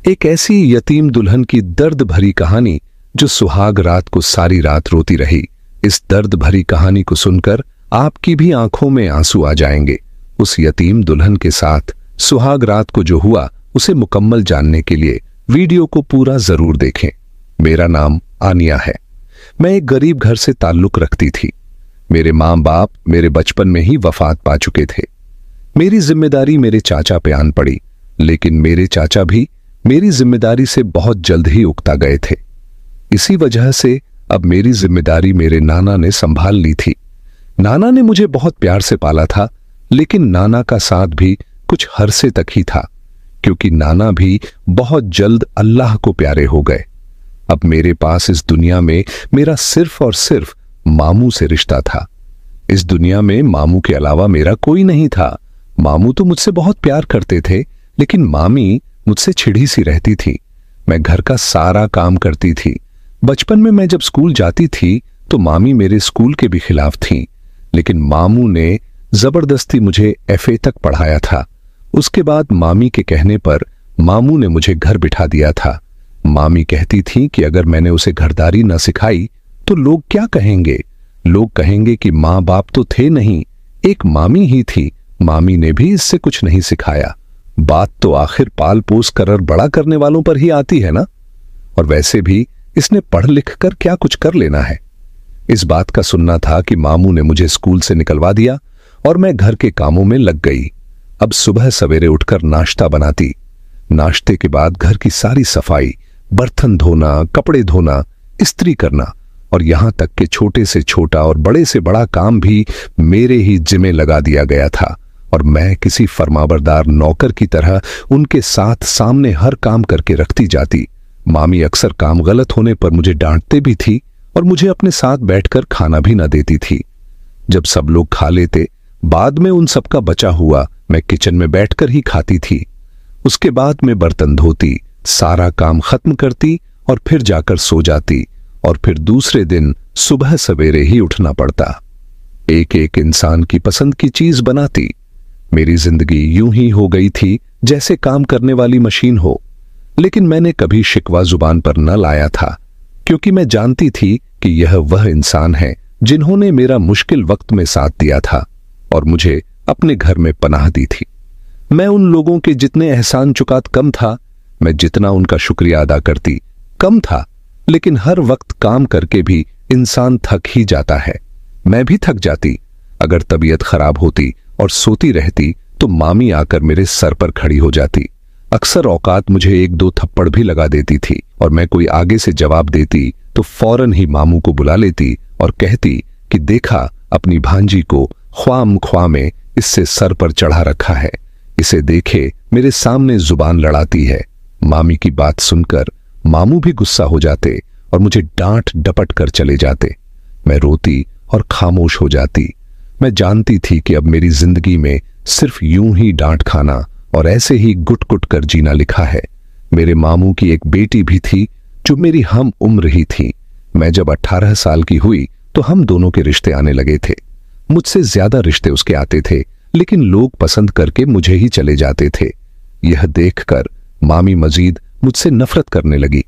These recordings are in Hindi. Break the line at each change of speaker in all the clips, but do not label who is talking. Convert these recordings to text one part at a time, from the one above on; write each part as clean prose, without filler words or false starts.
एक ऐसी यतीम दुल्हन की दर्द भरी कहानी जो सुहाग रात को सारी रात रोती रही। इस दर्द भरी कहानी को सुनकर आपकी भी आंखों में आंसू आ जाएंगे। उस यतीम दुल्हन के साथ सुहाग रात को जो हुआ उसे मुकम्मल जानने के लिए वीडियो को पूरा जरूर देखें। मेरा नाम आनिया है। मैं एक गरीब घर से ताल्लुक रखती थी। मेरे माँ बाप मेरे बचपन में ही वफात पा चुके थे। मेरी जिम्मेदारी मेरे चाचा पे आन पड़ी, लेकिन मेरे चाचा भी मेरी जिम्मेदारी से बहुत जल्द ही उकता गए थे। इसी वजह से अब मेरी जिम्मेदारी मेरे नाना ने संभाल ली थी। नाना ने मुझे बहुत प्यार से पाला था, लेकिन नाना का साथ भी कुछ अरसे तक ही था, क्योंकि नाना भी बहुत जल्द अल्लाह को प्यारे हो गए। अब मेरे पास इस दुनिया में मेरा सिर्फ और सिर्फ मामू से रिश्ता था। इस दुनिया में मामू के अलावा मेरा कोई नहीं था। मामू तो मुझसे बहुत प्यार करते थे, लेकिन मामी मुझसे छिड़ी सी रहती थी। मैं घर का सारा काम करती थी। बचपन में मैं जब स्कूल जाती थी तो मामी मेरे स्कूल के भी खिलाफ थी, लेकिन मामू ने जबरदस्ती मुझे एफए तक पढ़ाया था। उसके बाद मामी के कहने पर मामू ने मुझे घर बिठा दिया था। मामी कहती थी कि अगर मैंने उसे घरदारी न सिखाई तो लोग क्या कहेंगे। लोग कहेंगे कि माँ बाप तो थे नहीं, एक मामी ही थी। मामी ने भी इससे कुछ नहीं सिखाया। बात तो आखिर पाल पोस कर और बड़ा करने वालों पर ही आती है ना। और वैसे भी इसने पढ़ लिख कर क्या कुछ कर लेना है। इस बात का सुनना था कि मामू ने मुझे स्कूल से निकलवा दिया और मैं घर के कामों में लग गई। अब सुबह सवेरे उठकर नाश्ता बनाती, नाश्ते के बाद घर की सारी सफाई, बर्तन धोना, कपड़े धोना, इस्त्री करना, और यहां तक कि छोटे से छोटा और बड़े से बड़ा काम भी मेरे ही जिम्मे लगा दिया गया था। और मैं किसी फरमाबरदार नौकर की तरह उनके साथ सामने हर काम करके रखती जाती। मामी अक्सर काम गलत होने पर मुझे डांटते भी थी और मुझे अपने साथ बैठकर खाना भी न देती थी। जब सब लोग खा लेते, बाद में उन सबका बचा हुआ मैं किचन में बैठकर ही खाती थी। उसके बाद मैं बर्तन धोती, सारा काम खत्म करती और फिर जाकर सो जाती, और फिर दूसरे दिन सुबह सवेरे ही उठना पड़ता। एक एक इंसान की पसंद की चीज बनाती। मेरी जिंदगी यूं ही हो गई थी जैसे काम करने वाली मशीन हो। लेकिन मैंने कभी शिकवा जुबान पर न लाया था, क्योंकि मैं जानती थी कि यह वह इंसान है जिन्होंने मेरा मुश्किल वक्त में साथ दिया था और मुझे अपने घर में पनाह दी थी। मैं उन लोगों के जितने एहसान चुकात कम था, मैं जितना उनका शुक्रिया अदा करती कम था। लेकिन हर वक्त काम करके भी इंसान थक ही जाता है। मैं भी थक जाती। अगर तबीयत खराब होती और सोती रहती तो मामी आकर मेरे सर पर खड़ी हो जाती। अक्सर औकात मुझे एक दो थप्पड़ भी लगा देती थी, और मैं कोई आगे से जवाब देती तो फौरन ही मामू को बुला लेती और कहती कि देखा, अपनी भांजी को ख्वाम ख्वाह में इससे सर पर चढ़ा रखा है, इसे देखे मेरे सामने जुबान लड़ाती है। मामी की बात सुनकर मामू भी गुस्सा हो जाते और मुझे डांट डपट कर चले जाते। मैं रोती और खामोश हो जाती। मैं जानती थी कि अब मेरी जिंदगी में सिर्फ यूं ही डांट खाना और ऐसे ही गुट गुट कर जीना लिखा है। मेरे मामू की एक बेटी भी थी जो मेरी हम उम्र ही थी। मैं जब 18 साल की हुई तो हम दोनों के रिश्ते आने लगे थे। मुझसे ज्यादा रिश्ते उसके आते थे, लेकिन लोग पसंद करके मुझे ही चले जाते थे। यह देखकर मामी मजीद मुझसे नफरत करने लगी।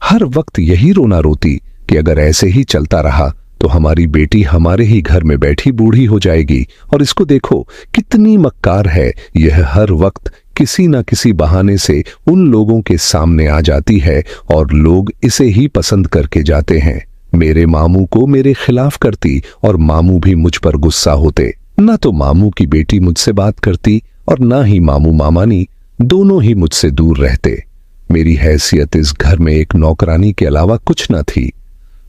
हर वक्त यही रोना रोती कि अगर ऐसे ही चलता रहा तो हमारी बेटी हमारे ही घर में बैठी बूढ़ी हो जाएगी। और इसको देखो कितनी मक्कार है, यह हर वक्त किसी ना किसी बहाने से उन लोगों के सामने आ जाती है और लोग इसे ही पसंद करके जाते हैं। मेरे मामू को मेरे खिलाफ करती और मामू भी मुझ पर गुस्सा होते। ना तो मामू की बेटी मुझसे बात करती और ना ही मामू मामानी, दोनों ही मुझसे दूर रहते। मेरी हैसियत इस घर में एक नौकरानी के अलावा कुछ न थी।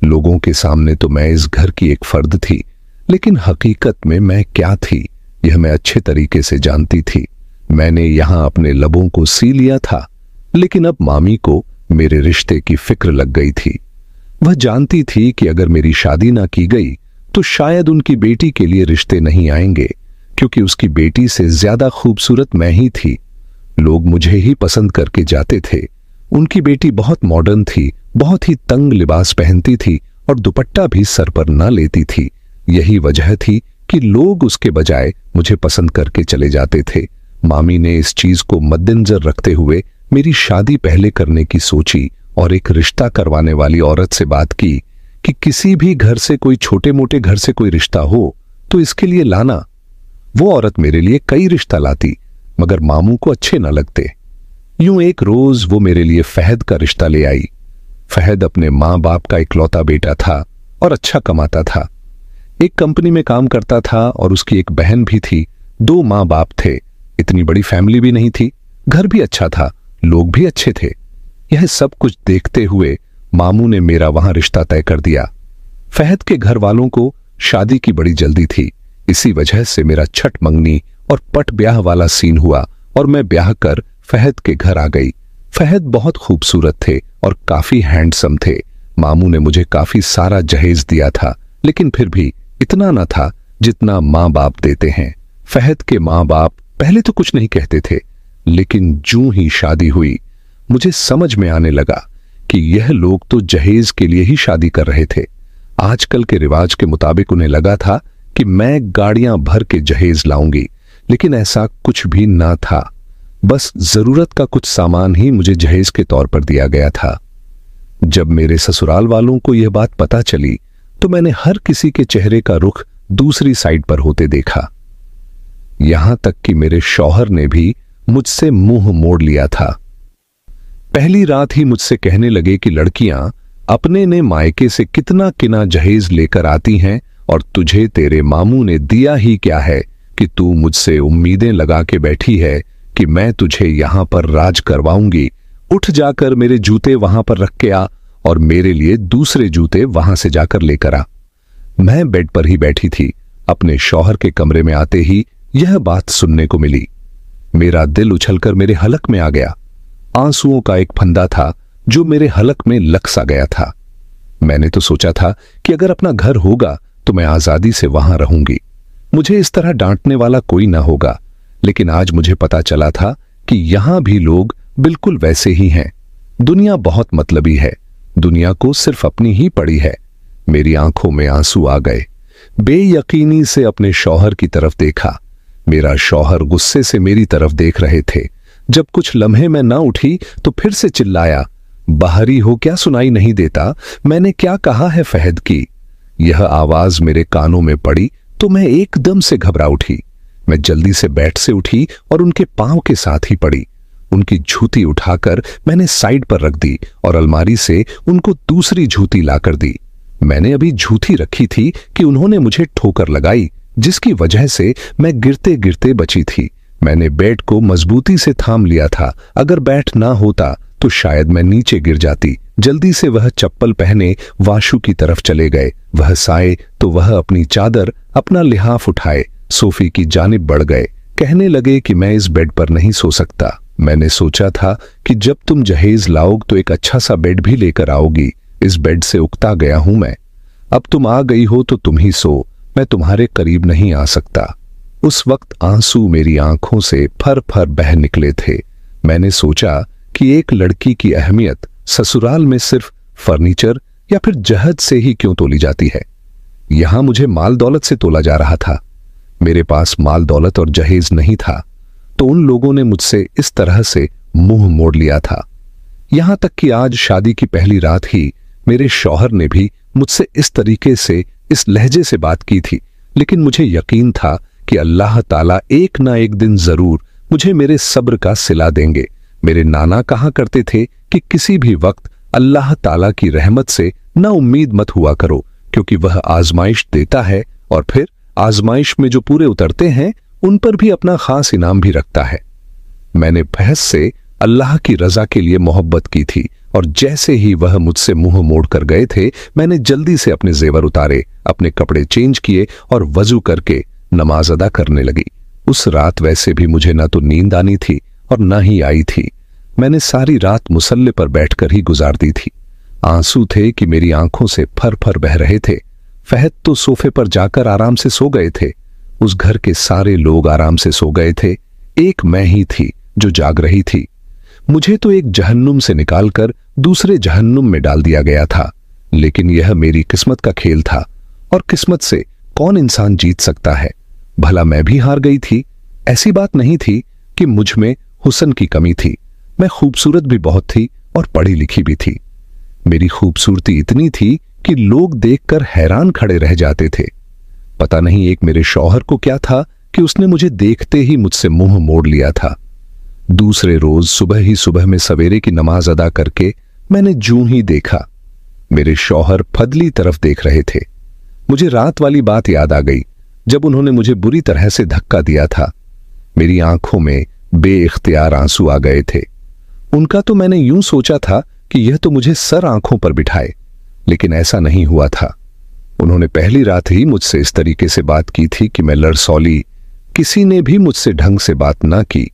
लोगों के सामने तो मैं इस घर की एक फर्द थी, लेकिन हकीकत में मैं क्या थी यह मैं अच्छे तरीके से जानती थी। मैंने यहां अपने लबों को सी लिया था, लेकिन अब मामी को मेरे रिश्ते की फिक्र लग गई थी। वह जानती थी कि अगर मेरी शादी ना की गई तो शायद उनकी बेटी के लिए रिश्ते नहीं आएंगे, क्योंकि उसकी बेटी से ज्यादा खूबसूरत मैं ही थी। लोग मुझे ही पसंद करके जाते थे। उनकी बेटी बहुत मॉडर्न थी, बहुत ही तंग लिबास पहनती थी और दुपट्टा भी सर पर ना लेती थी। यही वजह थी कि लोग उसके बजाय मुझे पसंद करके चले जाते थे। मामी ने इस चीज को मद्देनजर रखते हुए मेरी शादी पहले करने की सोची और एक रिश्ता करवाने वाली औरत से बात की कि किसी भी घर से, कोई छोटे मोटे घर से कोई रिश्ता हो तो इसके लिए लाना। वो औरत मेरे लिए कई रिश्ता लाती, मगर मामू को अच्छे न लगते। यूं एक रोज वो मेरे लिए फहद का रिश्ता ले आई। फहद अपने मां बाप का इकलौता बेटा था और अच्छा कमाता था। एक कंपनी में काम करता था और उसकी एक बहन भी थी। 2 मां बाप थे। इतनी बड़ी फैमिली भी नहीं थी। घर भी अच्छा था, लोग भी अच्छे थे। यह सब कुछ देखते हुए मामू ने मेरा वहां रिश्ता तय कर दिया। फहद के घर वालों को शादी की बड़ी जल्दी थी। इसी वजह से मेरा छठ मंगनी और पट ब्याह वाला सीन हुआ और मैं ब्याह कर फहद के घर आ गई। फहद बहुत खूबसूरत थे और काफी हैंडसम थे। मामू ने मुझे काफी सारा जहेज दिया था, लेकिन फिर भी इतना न था जितना मां बाप देते हैं। फहद के मां बाप पहले तो कुछ नहीं कहते थे, लेकिन जूं ही शादी हुई मुझे समझ में आने लगा कि यह लोग तो जहेज के लिए ही शादी कर रहे थे। आजकल के रिवाज के मुताबिक उन्हें लगा था कि मैं गाड़ियां भर के जहेज लाऊंगी, लेकिन ऐसा कुछ भी ना था। बस जरूरत का कुछ सामान ही मुझे जहेज के तौर पर दिया गया था। जब मेरे ससुराल वालों को यह बात पता चली तो मैंने हर किसी के चेहरे का रुख दूसरी साइड पर होते देखा। यहां तक कि मेरे शौहर ने भी मुझसे मुंह मोड़ लिया था। पहली रात ही मुझसे कहने लगे कि लड़कियां अपने ने मायके से कितना किना जहेज लेकर आती हैं और तुझे तेरे मामू ने दिया ही क्या है कि तू मुझसे उम्मीदें लगा के बैठी है कि मैं तुझे यहां पर राज करवाऊंगी। उठ जाकर मेरे जूते वहां पर रख के आ और मेरे लिए दूसरे जूते वहां से जाकर लेकर आ। मैं बेड पर ही बैठी थी। अपने शौहर के कमरे में आते ही यह बात सुनने को मिली। मेरा दिल उछलकर मेरे हलक में आ गया। आंसुओं का एक फंदा था जो मेरे हलक में लग सा गया था। मैंने तो सोचा था कि अगर अपना घर होगा तो मैं आजादी से वहां रहूंगी, मुझे इस तरह डांटने वाला कोई ना होगा। लेकिन आज मुझे पता चला था कि यहां भी लोग बिल्कुल वैसे ही हैं। दुनिया बहुत मतलबी है, दुनिया को सिर्फ अपनी ही पड़ी है। मेरी आंखों में आंसू आ गए। बेयकीनी से अपने शौहर की तरफ देखा। मेरा शौहर गुस्से से मेरी तरफ देख रहे थे। जब कुछ लम्हे में ना उठी तो फिर से चिल्लाया, बाहरी हो क्या, सुनाई नहीं देता? मैंने क्या कहा है फहद की? यह आवाज मेरे कानों में पड़ी तो मैं एकदम से घबरा उठी। मैं जल्दी से बेड से उठी और उनके पांव के साथ ही पड़ी। उनकी जूती उठाकर मैंने साइड पर रख दी और अलमारी से उनको दूसरी जूती लाकर दी। मैंने अभी जूती रखी थी कि उन्होंने मुझे ठोकर लगाई, जिसकी वजह से मैं गिरते गिरते बची थी। मैंने बेड को मजबूती से थाम लिया था। अगर बैठ ना होता तो शायद मैं नीचे गिर जाती। जल्दी से वह चप्पल पहने वाशु की तरफ चले गए। वह साए तो वह अपनी चादर, अपना लिहाफ उठाए सोफे की जानिब बढ़ गए। कहने लगे कि मैं इस बेड पर नहीं सो सकता। मैंने सोचा था कि जब तुम जहेज लाओगे तो एक अच्छा सा बेड भी लेकर आओगी। इस बेड से उकता गया हूं मैं। अब तुम आ गई हो तो तुम ही सो, मैं तुम्हारे करीब नहीं आ सकता। उस वक्त आंसू मेरी आंखों से फर फर बह निकले थे। मैंने सोचा कि एक लड़की की अहमियत ससुराल में सिर्फ फर्नीचर या फिर जहज से ही क्यों तोली जाती है। यहां मुझे माल दौलत से तोला जा रहा था। मेरे पास माल दौलत और जहेज नहीं था, तो उन लोगों ने मुझसे इस तरह से मुंह मोड़ लिया था। यहां तक कि आज शादी की पहली रात ही मेरे शौहर ने भी मुझसे इस तरीके से, इस लहजे से बात की थी। लेकिन मुझे यकीन था कि अल्लाह ताला एक ना एक दिन जरूर मुझे मेरे सब्र का सिला देंगे। मेरे नाना कहा करते थे कि किसी भी वक्त अल्लाह ताला की रहमत से ना उम्मीद मत हुआ करो, क्योंकि वह आजमाइश देता है और फिर आजमाइश में जो पूरे उतरते हैं उन पर भी अपना खास इनाम भी रखता है। मैंने फहद से अल्लाह की रजा के लिए मोहब्बत की थी और जैसे ही वह मुझसे मुंह मोड़कर गए थे, मैंने जल्दी से अपने जेवर उतारे, अपने कपड़े चेंज किए और वजू करके नमाज अदा करने लगी। उस रात वैसे भी मुझे ना तो नींद आनी थी और ना ही आई थी। मैंने सारी रात मुसल्ले पर बैठकर ही गुजार दी थी। आंसू थे कि मेरी आंखों से फर फर बह रहे थे। फहद तो सोफे पर जाकर आराम से सो गए थे। उस घर के सारे लोग आराम से सो गए थे। एक मैं ही थी जो जाग रही थी। मुझे तो एक जहन्नुम से निकालकर दूसरे जहन्नुम में डाल दिया गया था। लेकिन यह मेरी किस्मत का खेल था और किस्मत से कौन इंसान जीत सकता है। भला मैं भी हार गई थी? ऐसी बात नहीं थी कि मुझ में हुस्न की कमी थी, मैं खूबसूरत भी बहुत थी और पढ़ी लिखी भी थी। मेरी खूबसूरती इतनी थी कि लोग देखकर हैरान खड़े रह जाते थे। पता नहीं एक मेरे शौहर को क्या था कि उसने मुझे देखते ही मुझसे मुंह मोड़ लिया था। दूसरे रोज सुबह ही सुबह में सवेरे की नमाज अदा करके मैंने जूं ही देखा, मेरे शौहर फदली तरफ देख रहे थे। मुझे रात वाली बात याद आ गई जब उन्होंने मुझे बुरी तरह से धक्का दिया था। मेरी आंखों में बेइख्तियार आंसू आ गए थे। उनका तो मैंने यूं सोचा था कि यह तो मुझे सर आंखों पर बिठाए, लेकिन ऐसा नहीं हुआ था। उन्होंने पहली रात ही मुझसे इस तरीके से बात की थी कि मैं लड़सौली, किसी ने भी मुझसे ढंग से बात ना की,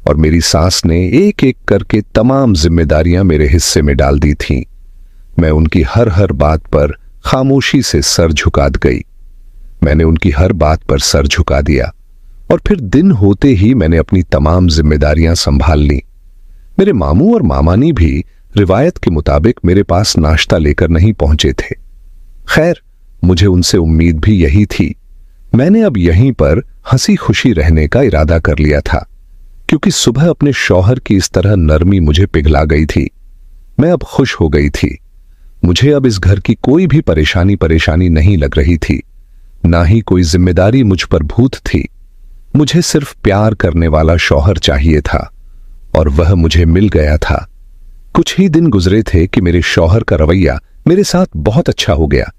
और मेरी सास ने एक एक करके तमाम जिम्मेदारियां मेरे हिस्से में डाल दी थीं। मैं उनकी हर हर बात पर खामोशी से सर झुका गई। मैंने उनकी हर बात पर सर झुका दिया और फिर दिन होते ही मैंने अपनी तमाम जिम्मेदारियां संभाल ली। मेरे मामू और मामानी भी रिवायत के मुताबिक मेरे पास नाश्ता लेकर नहीं पहुंचे थे। खैर, मुझे उनसे उम्मीद भी यही थी। मैंने अब यहीं पर हंसी खुशी रहने का इरादा कर लिया था, क्योंकि सुबह अपने शौहर की इस तरह नरमी मुझे पिघला गई थी। मैं अब खुश हो गई थी। मुझे अब इस घर की कोई भी परेशानी नहीं लग रही थी, ना ही कोई जिम्मेदारी मुझ पर भूत थी। मुझे सिर्फ प्यार करने वाला शौहर चाहिए था, और वह मुझे मिल गया था। कुछ ही दिन गुजरे थे कि मेरे शौहर का रवैया मेरे साथ बहुत अच्छा हो गया,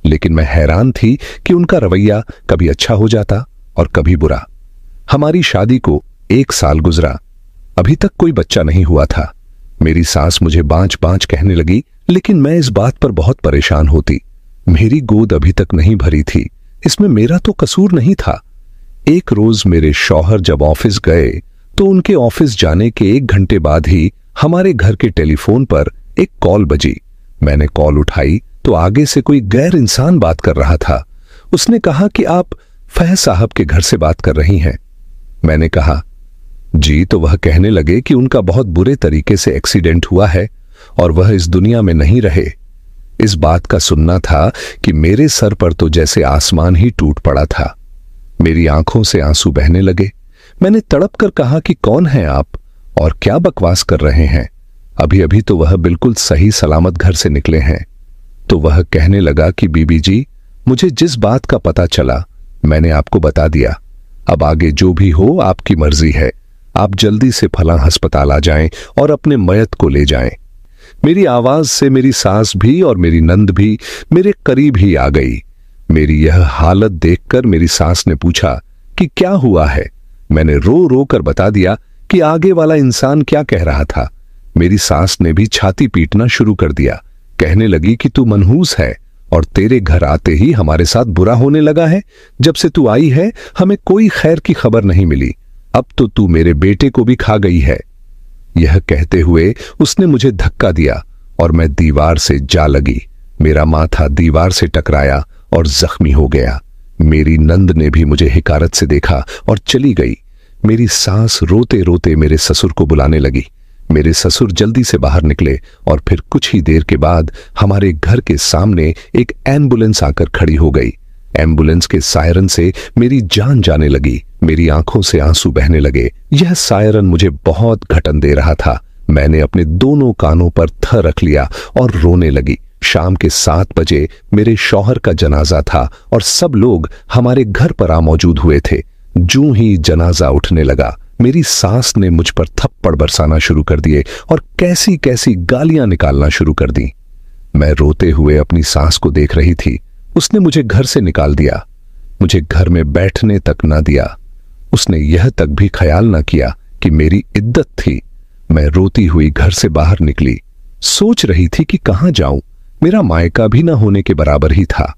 लेकिन मैं हैरान थी कि उनका रवैया कभी अच्छा हो जाता और कभी बुरा। हमारी शादी को 1 साल गुजरा, अभी तक कोई बच्चा नहीं हुआ था। मेरी सास मुझे बांच बांच कहने लगी, लेकिन मैं इस बात पर बहुत परेशान होती। मेरी गोद अभी तक नहीं भरी थी, इसमें मेरा तो कसूर नहीं था। एक रोज मेरे शौहर जब ऑफिस गए तो उनके ऑफिस जाने के 1 घंटे बाद ही हमारे घर के टेलीफोन पर एक कॉल बजी। मैंने कॉल उठाई तो आगे से कोई गैर इंसान बात कर रहा था। उसने कहा कि आप फैज साहब के घर से बात कर रही हैं। मैंने कहा जी, तो वह कहने लगे कि उनका बहुत बुरे तरीके से एक्सीडेंट हुआ है और वह इस दुनिया में नहीं रहे। इस बात का सुनना था कि मेरे सर पर तो जैसे आसमान ही टूट पड़ा था। मेरी आंखों से आंसू बहने लगे। मैंने तड़प कर कहा कि कौन है आप और क्या बकवास कर रहे हैं? अभी अभी तो वह बिल्कुल सही सलामत घर से निकले हैं। तो वह कहने लगा कि बीबी जी, मुझे जिस बात का पता चला मैंने आपको बता दिया। अब आगे जो भी हो आपकी मर्जी है। आप जल्दी से फलां अस्पताल आ जाएं और अपने मयत को ले जाएं। मेरी आवाज से मेरी सास भी और मेरी नंद भी मेरे करीब ही आ गई। मेरी यह हालत देखकर मेरी सास ने पूछा कि क्या हुआ है। मैंने रो रो कर बता दिया कि आगे वाला इंसान क्या कह रहा था। मेरी सास ने भी छाती पीटना शुरू कर दिया। कहने लगी कि तू मनहूस है और तेरे घर आते ही हमारे साथ बुरा होने लगा है। जब से तू आई है हमें कोई खैर की खबर नहीं मिली। अब तो तू मेरे बेटे को भी खा गई है। यह कहते हुए उसने मुझे धक्का दिया और मैं दीवार से जा लगी। मेरा माथा दीवार से टकराया और जख्मी हो गया। मेरी नंद ने भी मुझे हिकारत से देखा और चली गई। मेरी सास रोते रोते मेरे ससुर को बुलाने लगी। मेरे ससुर जल्दी से बाहर निकले और फिर कुछ ही देर के बाद हमारे घर के सामने एक एम्बुलेंस आकर खड़ी हो गई। एम्बुलेंस के सायरन से मेरी जान जाने लगी। मेरी आंखों से आंसू बहने लगे। यह सायरन मुझे बहुत घटन दे रहा था। मैंने अपने दोनों कानों पर थ रख लिया और रोने लगी। शाम के 7 बजे मेरे शौहर का जनाजा था और सब लोग हमारे घर पर आ मौजूद हुए थे। जूं ही जनाजा उठने लगा, मेरी सास ने मुझ पर थप्पड़ बरसाना शुरू कर दिए और कैसी कैसी गालियां निकालना शुरू कर दी। मैं रोते हुए अपनी सास को देख रही थी। उसने मुझे घर से निकाल दिया, मुझे घर में बैठने तक ना दिया। उसने यह तक भी ख्याल ना किया कि मेरी इद्दत थी। मैं रोती हुई घर से बाहर निकली। सोच रही थी कि कहां जाऊं। मेरा मायका भी ना होने के बराबर ही था।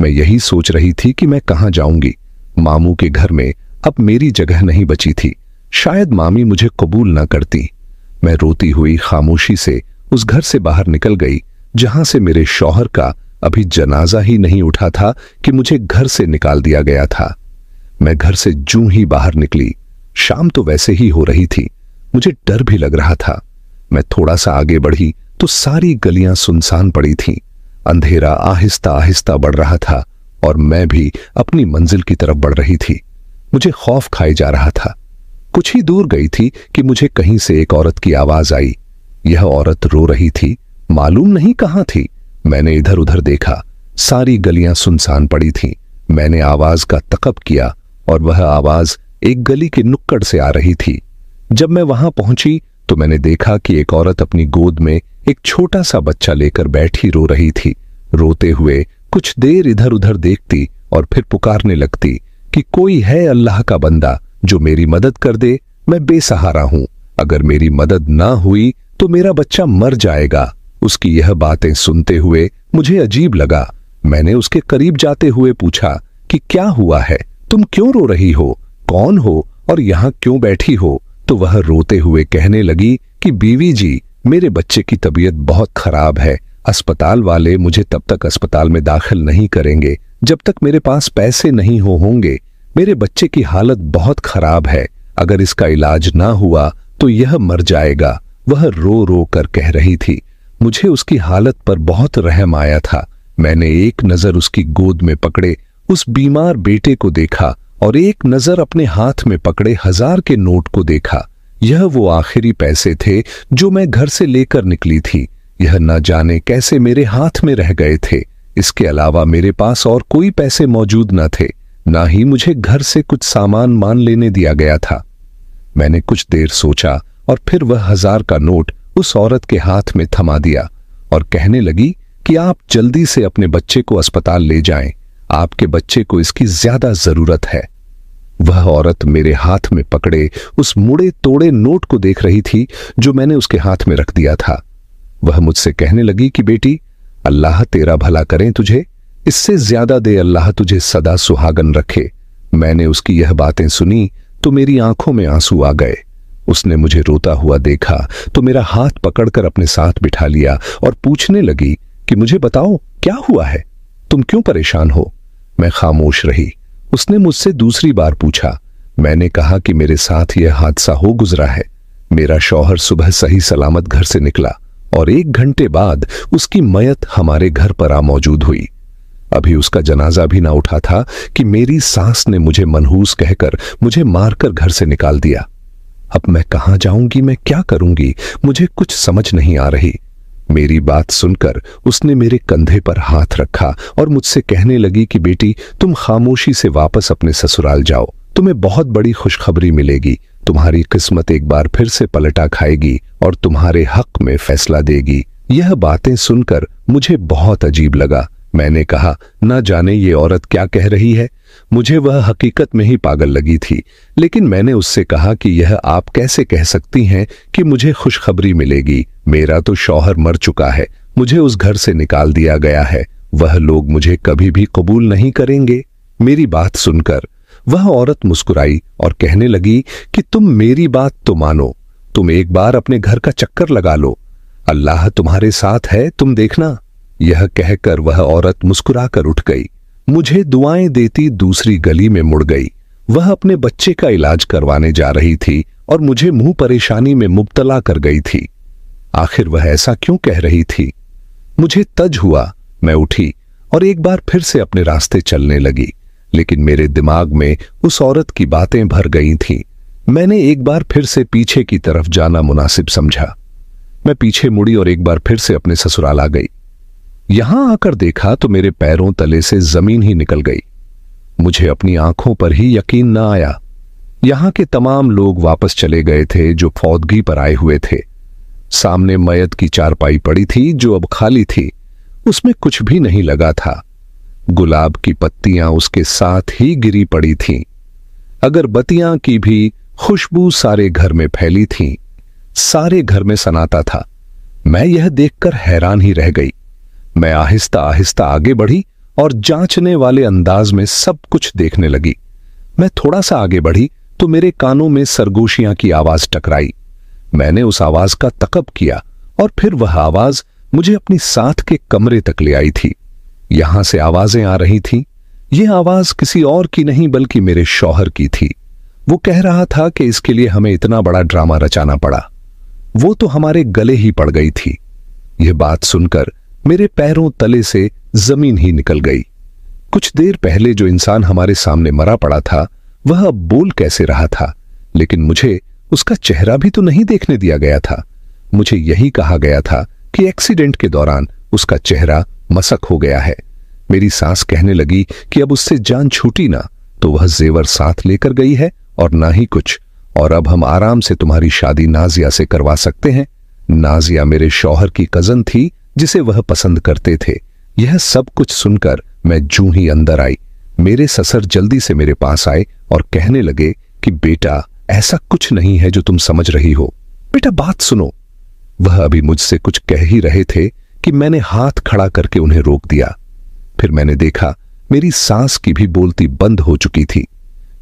मैं यही सोच रही थी कि मैं कहां जाऊंगी। मामू के घर में अब मेरी जगह नहीं बची थी। शायद मामी मुझे कबूल ना करती। मैं रोती हुई खामोशी से उस घर से बाहर निकल गई जहां से मेरे शौहर का अभी जनाजा ही नहीं उठा था कि मुझे घर से निकाल दिया गया था। मैं घर से जूं ही बाहर निकली, शाम तो वैसे ही हो रही थी। मुझे डर भी लग रहा था। मैं थोड़ा सा आगे बढ़ी तो सारी गलियां सुनसान पड़ी थीं। अंधेरा आहिस्ता आहिस्ता बढ़ रहा था और मैं भी अपनी मंजिल की तरफ बढ़ रही थी। मुझे खौफ खाए जा रहा था। कुछ ही दूर गई थी कि मुझे कहीं से एक औरत की आवाज आई। यह औरत रो रही थी, मालूम नहीं कहां थी। मैंने इधर उधर देखा, सारी गलियां सुनसान पड़ी थीं। मैंने आवाज का तकब किया और वह आवाज एक गली के नुक्कड़ से आ रही थी। जब मैं वहां पहुंची तो मैंने देखा कि एक औरत अपनी गोद में एक छोटा सा बच्चा लेकर बैठी रो रही थी। रोते हुए कुछ देर इधर उधर देखती और फिर पुकारने लगती कि कोई है अल्लाह का बंदा जो मेरी मदद कर दे, मैं बेसहारा हूं, अगर मेरी मदद ना हुई तो मेरा बच्चा मर जाएगा। उसकी यह बातें सुनते हुए मुझे अजीब लगा। मैंने उसके करीब जाते हुए पूछा कि क्या हुआ है, तुम क्यों रो रही हो, कौन हो और यहां क्यों बैठी हो? तो वह रोते हुए कहने लगी कि बीवी जी, मेरे बच्चे की तबीयत बहुत खराब है। अस्पताल वाले मुझे तब तक अस्पताल में दाखिल नहीं करेंगे जब तक मेरे पास पैसे नहीं होंगे। मेरे बच्चे की हालत बहुत खराब है, अगर इसका इलाज ना हुआ तो यह मर जाएगा। वह रो रो कर कह रही थी। मुझे उसकी हालत पर बहुत रहम आया था। मैंने एक नजर उसकी गोद में पकड़े उस बीमार बेटे को देखा और एक नजर अपने हाथ में पकड़े 1000 के नोट को देखा। यह वो आखिरी पैसे थे जो मैं घर से लेकर निकली थी। यह न जाने कैसे मेरे हाथ में रह गए थे। इसके अलावा मेरे पास और कोई पैसे मौजूद न थे, ना ही मुझे घर से कुछ सामान मान लेने दिया गया था। मैंने कुछ देर सोचा और फिर वह 1000 का नोट उस औरत के हाथ में थमा दिया और कहने लगी कि आप जल्दी से अपने बच्चे को अस्पताल ले जाएं, आपके बच्चे को इसकी ज्यादा जरूरत है। वह औरत मेरे हाथ में पकड़े उस मुड़े तोड़े नोट को देख रही थी जो मैंने उसके हाथ में रख दिया था। वह मुझसे कहने लगी कि बेटी, अल्लाह तेरा भला करें तुझे, इससे ज्यादा दे अल्लाह तुझे सदा सुहागन रखे। मैंने उसकी यह बातें सुनी तो मेरी आंखों में आंसू आ गए। उसने मुझे रोता हुआ देखा तो मेरा हाथ पकड़कर अपने साथ बिठा लिया और पूछने लगी कि मुझे बताओ क्या हुआ है, तुम क्यों परेशान हो? मैं खामोश रही। उसने मुझसे दूसरी बार पूछा। मैंने कहा कि मेरे साथ यह हादसा हो गुजरा है। मेरा शौहर सुबह सही सलामत घर से निकला और 1 घंटे बाद उसकी मयत हमारे घर पर आ मौजूद हुई। अभी उसका जनाजा भी ना उठा था कि मेरी सास ने मुझे मनहूस कहकर मुझे मारकर घर से निकाल दिया। अब मैं कहां जाऊंगी, मैं क्या करूंगी, मुझे कुछ समझ नहीं आ रही। मेरी बात सुनकर उसने मेरे कंधे पर हाथ रखा और मुझसे कहने लगी कि बेटी, तुम खामोशी से वापस अपने ससुराल जाओ, तुम्हें बहुत बड़ी खुशखबरी मिलेगी। तुम्हारी किस्मत एक बार फिर से पलटा खाएगी और तुम्हारे हक में फैसला देगी। यह बातें सुनकर मुझे बहुत अजीब लगा। मैंने कहा, ना जाने ये औरत क्या कह रही है। मुझे वह हकीकत में ही पागल लगी थी, लेकिन मैंने उससे कहा कि यह आप कैसे कह सकती हैं कि मुझे खुशखबरी मिलेगी? मेरा तो शौहर मर चुका है, मुझे उस घर से निकाल दिया गया है, वह लोग मुझे कभी भी कबूल नहीं करेंगे। मेरी बात सुनकर वह औरत मुस्कुराई और कहने लगी कि तुम मेरी बात तो मानो, तुम एक बार अपने घर का चक्कर लगा लो, अल्लाह तुम्हारे साथ है, तुम देखना। यह कहकर वह औरत मुस्कुराकर उठ गई, मुझे दुआएं देती दूसरी गली में मुड़ गई। वह अपने बच्चे का इलाज करवाने जा रही थी और मुझे मुंह परेशानी में मुब्तला कर गई थी। आखिर वह ऐसा क्यों कह रही थी? मुझे तज हुआ। मैं उठी और एक बार फिर से अपने रास्ते चलने लगी, लेकिन मेरे दिमाग में उस औरत की बातें भर गई थीं। मैंने एक बार फिर से पीछे की तरफ जाना मुनासिब समझा। मैं पीछे मुड़ी और एक बार फिर से अपने ससुराल आ गई। यहां आकर देखा तो मेरे पैरों तले से जमीन ही निकल गई। मुझे अपनी आंखों पर ही यकीन न आया। यहां के तमाम लोग वापस चले गए थे जो फौदगी पर आए हुए थे। सामने मयत की चारपाई पड़ी थी जो अब खाली थी, उसमें कुछ भी नहीं लगा था। गुलाब की पत्तियां उसके साथ ही गिरी पड़ी थीं। अगरबत्तियां की भी खुशबू सारे घर में फैली थी। सारे घर में सन्नाटा था। मैं यह देखकर हैरान ही रह गई। मैं आहिस्ता आहिस्ता आगे बढ़ी और जांचने वाले अंदाज में सब कुछ देखने लगी। मैं थोड़ा सा आगे बढ़ी तो मेरे कानों में सरगोशियां की आवाज टकराई। मैंने उस आवाज का तकब किया और फिर वह आवाज मुझे अपनी साथ के कमरे तक ले आई थी। यहां से आवाजें आ रही थीं। यह आवाज किसी और की नहीं बल्कि मेरे शौहर की थी। वो कह रहा था कि इसके लिए हमें इतना बड़ा ड्रामा रचाना पड़ा, वो तो हमारे गले ही पड़ गई थी। यह बात सुनकर मेरे पैरों तले से जमीन ही निकल गई। कुछ देर पहले जो इंसान हमारे सामने मरा पड़ा था वह अब बोल कैसे रहा था, लेकिन मुझे उसका चेहरा भी तो नहीं देखने दिया गया था। मुझे यही कहा गया था कि एक्सीडेंट के दौरान उसका चेहरा मसक हो गया है। मेरी सास कहने लगी कि अब उससे जान छूटी ना तो वह जेवर साथ लेकर गई है और ना ही कुछ, और अब हम आराम से तुम्हारी शादी नाजिया से करवा सकते हैं। नाजिया मेरे शौहर की कजन थी जिसे वह पसंद करते थे। यह सब कुछ सुनकर मैं जूं ही अंदर आई, मेरे ससुर जल्दी से मेरे पास आए और कहने लगे कि बेटा, ऐसा कुछ नहीं है जो तुम समझ रही हो। बेटा बात सुनो। वह अभी मुझसे कुछ कह ही रहे थे कि मैंने हाथ खड़ा करके उन्हें रोक दिया। फिर मैंने देखा मेरी सास की भी बोलती बंद हो चुकी थी।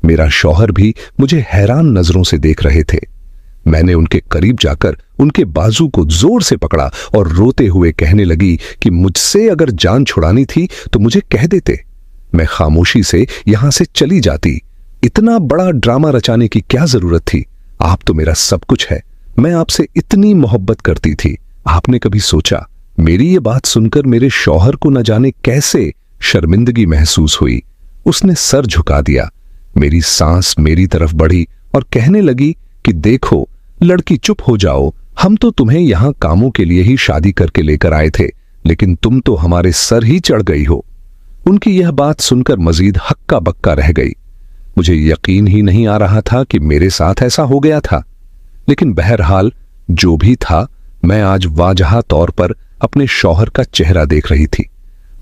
मेरा शौहर भी मुझे हैरान नजरों से देख रहे थे। मैंने उनके करीब जाकर उनके बाजू को जोर से पकड़ा और रोते हुए कहने लगी कि मुझसे अगर जान छुड़ानी थी तो मुझे कह देते, मैं खामोशी से यहां से चली जाती। इतना बड़ा ड्रामा रचाने की क्या जरूरत थी? आप तो मेरा सब कुछ है। मैं आपसे इतनी मोहब्बत करती थी। आपने कभी सोचा? मेरी ये बात सुनकर मेरे शौहर को न जाने कैसे शर्मिंदगी महसूस हुई। उसने सर झुका दिया। मेरी सास मेरी तरफ बढ़ी और कहने लगी कि देखो लड़की, चुप हो जाओ। हम तो तुम्हें यहां कामों के लिए ही शादी करके लेकर आए थे, लेकिन तुम तो हमारे सर ही चढ़ गई हो। उनकी यह बात सुनकर मजीद हक्का बक्का रह गई। मुझे यकीन ही नहीं आ रहा था कि मेरे साथ ऐसा हो गया था। लेकिन बहरहाल जो भी था, मैं आज वाजहा तौर पर अपने शौहर का चेहरा देख रही थी।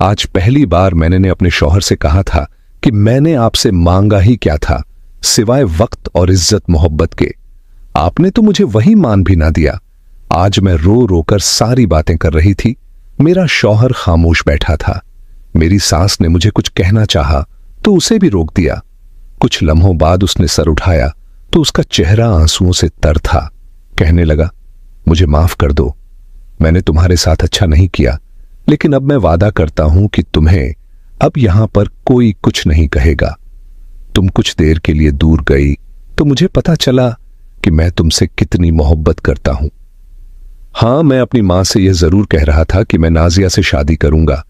आज पहली बार मैंने अपने शौहर से कहा था कि मैंने आपसे मांगा ही क्या था सिवाय वक्त और इज्जत मोहब्बत के। आपने तो मुझे वही मान भी ना दिया। आज मैं रो रो कर सारी बातें कर रही थी। मेरा शौहर खामोश बैठा था। मेरी सास ने मुझे कुछ कहना चाहा तो उसे भी रोक दिया। कुछ लम्हों बाद उसने सर उठाया तो उसका चेहरा आंसुओं से तर था। कहने लगा, मुझे माफ कर दो, मैंने तुम्हारे साथ अच्छा नहीं किया, लेकिन अब मैं वादा करता हूं कि तुम्हें अब यहां पर कोई कुछ नहीं कहेगा। तुम कुछ देर के लिए दूर गई तो मुझे पता चला कि मैं तुमसे कितनी मोहब्बत करता हूं। हां, मैं अपनी मां से यह जरूर कह रहा था कि मैं नाजिया से शादी करूंगा,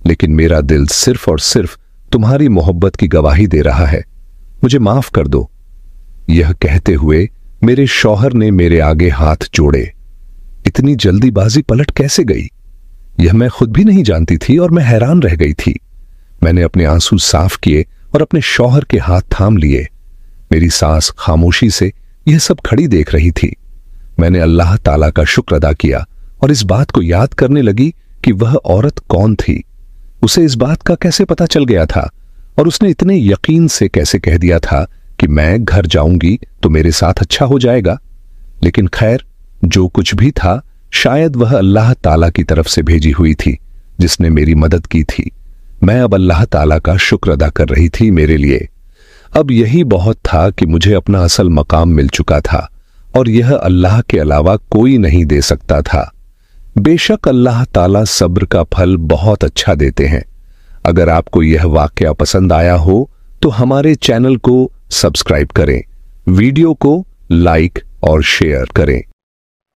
लेकिन मेरा दिल सिर्फ और सिर्फ तुम्हारी मोहब्बत की गवाही दे रहा है। मुझे माफ कर दो। यह कहते हुए मेरे शौहर ने मेरे आगे हाथ जोड़े। इतनी जल्दीबाजी पलट कैसे गई, यह मैं खुद भी नहीं जानती थी और मैं हैरान रह गई थी। मैंने अपने आंसू साफ किए और अपने शौहर के हाथ थाम लिए। मेरी सास खामोशी से यह सब खड़ी देख रही थी। मैंने अल्लाह ताला का शुक्र अदा किया और इस बात को याद करने लगी कि वह औरत कौन थी। उसे इस बात का कैसे पता चल गया था और उसने इतने यकीन से कैसे कह दिया था कि मैं घर जाऊंगी तो मेरे साथ अच्छा हो जाएगा। लेकिन खैर, जो कुछ भी था शायद वह अल्लाह ताला की तरफ से भेजी हुई थी जिसने मेरी मदद की थी। मैं अब अल्लाह ताला का शुक्र अदा कर रही थी मेरे लिए। अब यही बहुत था कि मुझे अपना असल मकाम मिल चुका था और यह अल्लाह के अलावा कोई नहीं दे सकता था। बेशक अल्लाह ताला सब्र का फल बहुत अच्छा देते हैं। अगर आपको यह वाकया पसंद आया हो तो हमारे चैनल को सब्सक्राइब करें, वीडियो को लाइक और शेयर करें।